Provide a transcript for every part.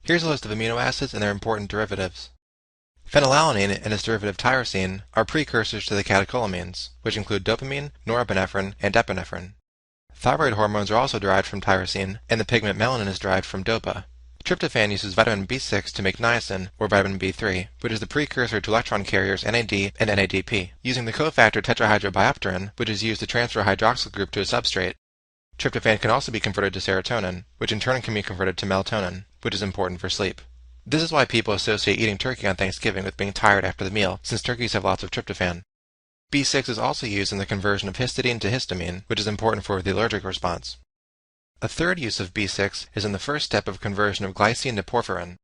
Here's a list of amino acids and their important derivatives. Phenylalanine and its derivative tyrosine are precursors to the catecholamines, which include dopamine, norepinephrine, and epinephrine. Thyroid hormones are also derived from tyrosine, and the pigment melanin is derived from dopa. Tryptophan uses vitamin B6 to make niacin, or vitamin B3, which is the precursor to electron carriers NAD and NADP, using the cofactor tetrahydrobiopterin, which is used to transfer a hydroxyl group to a substrate. Tryptophan can also be converted to serotonin, which in turn can be converted to melatonin, which is important for sleep. This is why people associate eating turkey on Thanksgiving with being tired after the meal, since turkeys have lots of tryptophan. B6 is also used in the conversion of histidine to histamine, which is important for the allergic response. A third use of B6 is in the first step of conversion of glycine to porphyrin.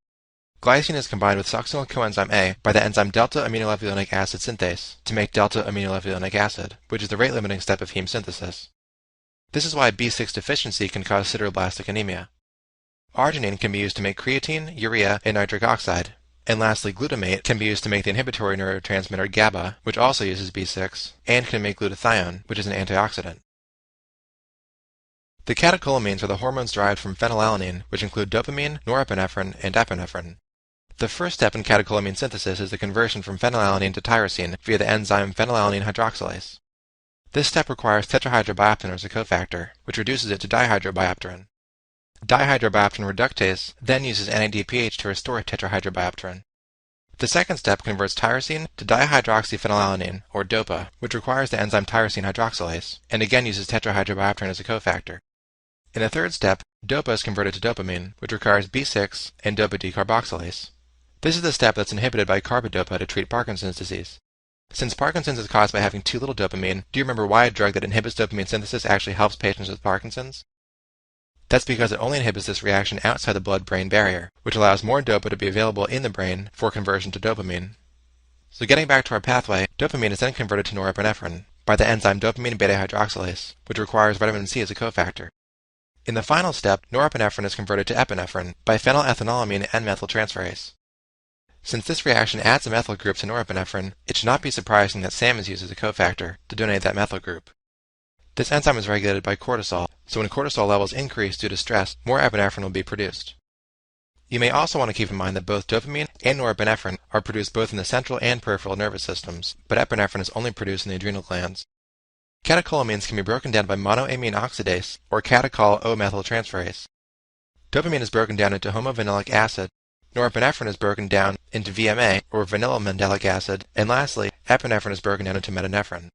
Glycine is combined with succinyl coenzyme A by the enzyme delta-aminolevulinic acid synthase to make delta-aminolevulinic acid, which is the rate-limiting step of heme synthesis. This is why B6 deficiency can cause sideroblastic anemia. Arginine can be used to make creatine, urea, and nitric oxide. And lastly, glutamate can be used to make the inhibitory neurotransmitter GABA, which also uses B6, and can make glutathione, which is an antioxidant. The catecholamines are the hormones derived from phenylalanine, which include dopamine, norepinephrine, and epinephrine. The first step in catecholamine synthesis is the conversion from phenylalanine to tyrosine via the enzyme phenylalanine hydroxylase. This step requires tetrahydrobiopterin as a cofactor, which reduces it to dihydrobiopterin. Dihydrobiopterin reductase then uses NADPH to restore tetrahydrobiopterin. The second step converts tyrosine to dihydroxyphenylalanine, or DOPA, which requires the enzyme tyrosine hydroxylase, and again uses tetrahydrobiopterin as a cofactor. In the third step, DOPA is converted to dopamine, which requires B6 and DOPA decarboxylase. This is the step that's inhibited by carbidopa to treat Parkinson's disease. Since Parkinson's is caused by having too little dopamine, do you remember why a drug that inhibits dopamine synthesis actually helps patients with Parkinson's? That's because it only inhibits this reaction outside the blood-brain barrier, which allows more DOPA to be available in the brain for conversion to dopamine. So getting back to our pathway, dopamine is then converted to norepinephrine by the enzyme dopamine beta-hydroxylase, which requires vitamin C as a cofactor. In the final step, norepinephrine is converted to epinephrine by phenylethanolamine N-methyltransferase. Since this reaction adds a methyl group to norepinephrine, it should not be surprising that SAM is used as a cofactor to donate that methyl group. This enzyme is regulated by cortisol, so when cortisol levels increase due to stress, more epinephrine will be produced. You may also want to keep in mind that both dopamine and norepinephrine are produced both in the central and peripheral nervous systems, but epinephrine is only produced in the adrenal glands. Catecholamines can be broken down by monoamine oxidase, or catechol O-methyltransferase. Dopamine is broken down into homovinylic acid, norepinephrine is broken down into VMA, or vanilla mandelic acid, and lastly, epinephrine is broken down into metanephrine.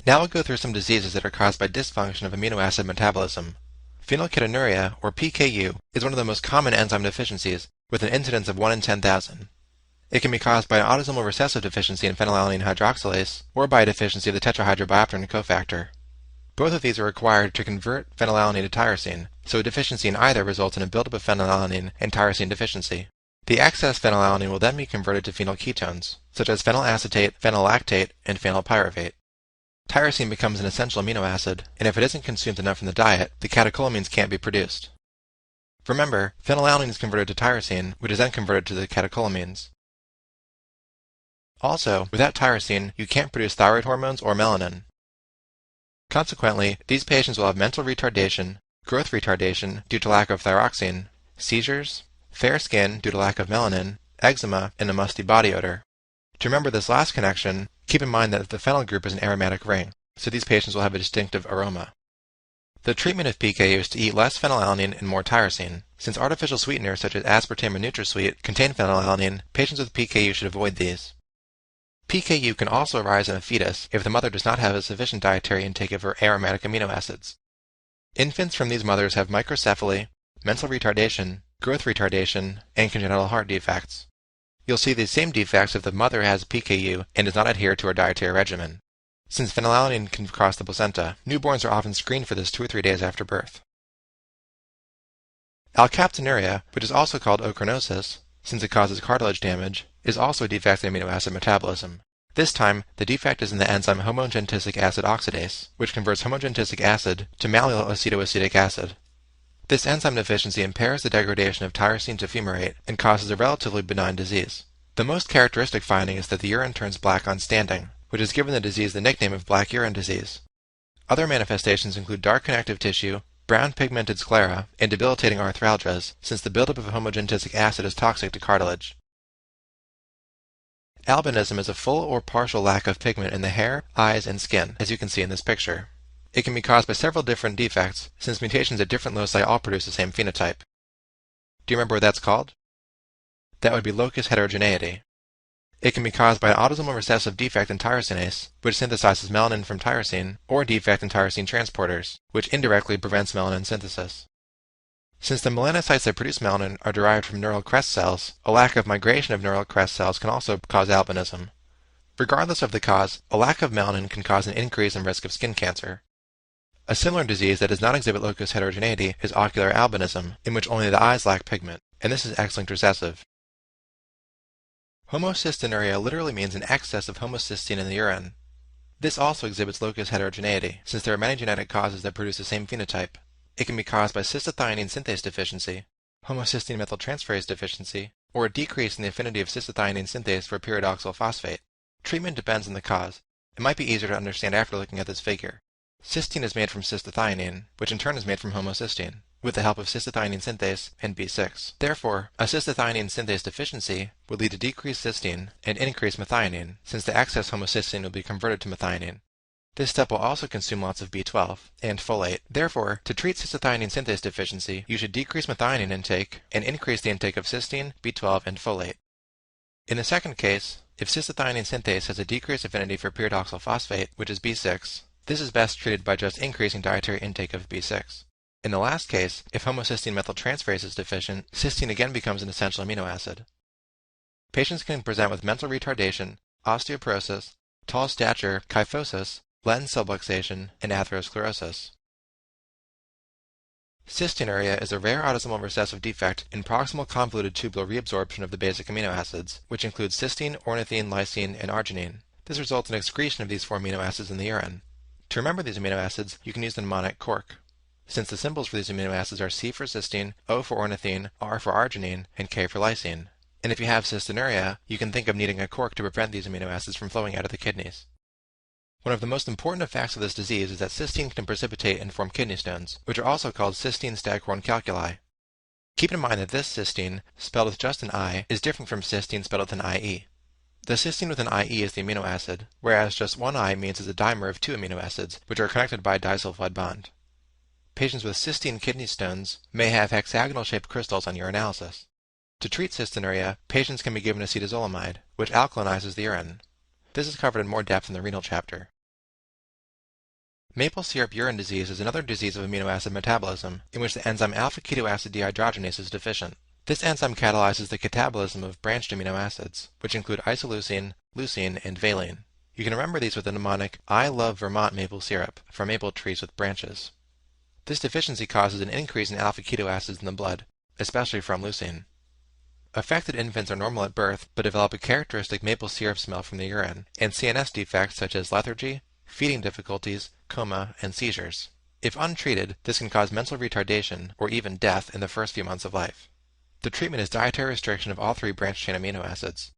Now we'll go through some diseases that are caused by dysfunction of amino acid metabolism. Phenylketonuria, or PKU, is one of the most common enzyme deficiencies, with an incidence of 1 in 10,000. It can be caused by an autosomal recessive deficiency in phenylalanine hydroxylase, or by a deficiency of the tetrahydrobiopterin cofactor. Both of these are required to convert phenylalanine to tyrosine, so a deficiency in either results in a buildup of phenylalanine and tyrosine deficiency. The excess phenylalanine will then be converted to phenylketones, such as phenylacetate, phenylactate, and phenylpyruvate. Tyrosine becomes an essential amino acid, and if it isn't consumed enough in the diet, the catecholamines can't be produced. Remember, phenylalanine is converted to tyrosine, which is then converted to the catecholamines. Also, without tyrosine, you can't produce thyroid hormones or melanin. Consequently, these patients will have mental retardation, growth retardation due to lack of thyroxine, seizures, fair skin due to lack of melanin, eczema, and a musty body odor. To remember this last connection, keep in mind that the phenyl group is an aromatic ring, so these patients will have a distinctive aroma. The treatment of PKU is to eat less phenylalanine and more tyrosine. Since artificial sweeteners such as aspartame and NutraSweet contain phenylalanine, patients with PKU should avoid these. PKU can also arise in a fetus if the mother does not have a sufficient dietary intake of her aromatic amino acids. Infants from these mothers have microcephaly, mental retardation, growth retardation, and congenital heart defects. You'll see these same defects if the mother has PKU and does not adhere to her dietary regimen. Since phenylalanine can cross the placenta, newborns are often screened for this 2 or 3 days after birth. Alkaptonuria, which is also called ochronosis, since it causes cartilage damage, is also a defect in amino acid metabolism. This time, the defect is in the enzyme homogentisic acid oxidase, which converts homogentisic acid to mallyl acetoacetic acid. This enzyme deficiency impairs the degradation of tyrosine to fumarate and causes a relatively benign disease. The most characteristic finding is that the urine turns black on standing, which has given the disease the nickname of black urine disease. Other manifestations include dark connective tissue, brown pigmented sclera, and debilitating arthralgias, since the buildup of homogentic acid is toxic to cartilage. Albinism is a full or partial lack of pigment in the hair, eyes, and skin, as you can see in this picture. It can be caused by several different defects, since mutations at different loci all produce the same phenotype. Do you remember what that's called? That would be locus heterogeneity. It can be caused by an autosomal recessive defect in tyrosinase, which synthesizes melanin from tyrosine, or a defect in tyrosine transporters, which indirectly prevents melanin synthesis. Since the melanocytes that produce melanin are derived from neural crest cells, a lack of migration of neural crest cells can also cause albinism. Regardless of the cause, a lack of melanin can cause an increase in risk of skin cancer. A similar disease that does not exhibit locus heterogeneity is ocular albinism, in which only the eyes lack pigment, and this is X-linked recessive. Homocystinuria literally means an excess of homocysteine in the urine. This also exhibits locus heterogeneity, since there are many genetic causes that produce the same phenotype. It can be caused by cystathionine synthase deficiency, homocysteine methyltransferase deficiency, or a decrease in the affinity of cystathionine synthase for pyridoxal phosphate. Treatment depends on the cause. It might be easier to understand after looking at this figure. Cysteine is made from cystathionine, which in turn is made from homocysteine, with the help of cystathionine synthase and B6. Therefore, a cystathionine synthase deficiency would lead to decreased cysteine and increased methionine, since the excess homocysteine will be converted to methionine. This step will also consume lots of B12 and folate. Therefore, to treat cystathionine synthase deficiency, you should decrease methionine intake and increase the intake of cysteine, B12, and folate. In the second case, if cystathionine synthase has a decreased affinity for pyridoxal phosphate, which is B6, this is best treated by just increasing dietary intake of B6. In the last case, if homocysteine methyltransferase is deficient, cysteine again becomes an essential amino acid. Patients can present with mental retardation, osteoporosis, tall stature, kyphosis, lens subluxation, and atherosclerosis. Cystinuria is a rare autosomal recessive defect in proximal convoluted tubular reabsorption of the basic amino acids, which include cysteine, ornithine, lysine, and arginine. This results in excretion of these 4 amino acids in the urine. To remember these amino acids, you can use the mnemonic cork, since the symbols for these amino acids are C for cysteine, O for ornithine, R for arginine, and K for lysine. And if you have cystinuria, you can think of needing a cork to prevent these amino acids from flowing out of the kidneys. One of the most important effects of this disease is that cysteine can precipitate and form kidney stones, which are also called cysteine staghorn calculi. Keep in mind that this cysteine, spelled with just an I, is different from cysteine spelled with an IE. The cysteine with an IE is the amino acid, whereas just one I means it's a dimer of 2 amino acids, which are connected by a disulfide bond. Patients with cysteine kidney stones may have hexagonal-shaped crystals on urinalysis. To treat cystinuria, patients can be given acetazolamide, which alkalinizes the urine. This is covered in more depth in the renal chapter. Maple syrup urine disease is another disease of amino acid metabolism, in which the enzyme alpha-ketoacid dehydrogenase is deficient. This enzyme catalyzes the catabolism of branched amino acids, which include isoleucine, leucine, and valine. You can remember these with the mnemonic, I love Vermont maple syrup, from maple trees with branches. This deficiency causes an increase in alpha-ketoacids in the blood, especially from leucine. Affected infants are normal at birth, but develop a characteristic maple syrup smell from the urine, and CNS defects such as lethargy, feeding difficulties, coma, and seizures. If untreated, this can cause mental retardation or even death in the first few months of life. The treatment is dietary restriction of all 3 branched-chain amino acids.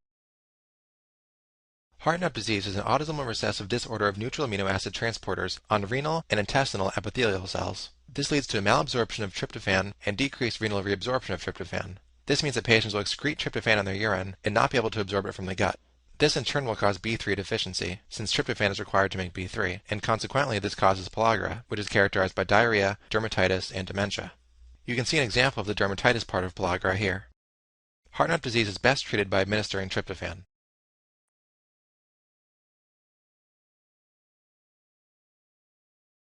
Hartnup disease is an autosomal recessive disorder of neutral amino acid transporters on renal and intestinal epithelial cells. This leads to a malabsorption of tryptophan and decreased renal reabsorption of tryptophan. This means that patients will excrete tryptophan in their urine and not be able to absorb it from the gut. This in turn will cause B3 deficiency, since tryptophan is required to make B3, and consequently this causes pellagra, which is characterized by diarrhea, dermatitis, and dementia. You can see an example of the dermatitis part of pellagra here. Hartnup disease is best treated by administering tryptophan.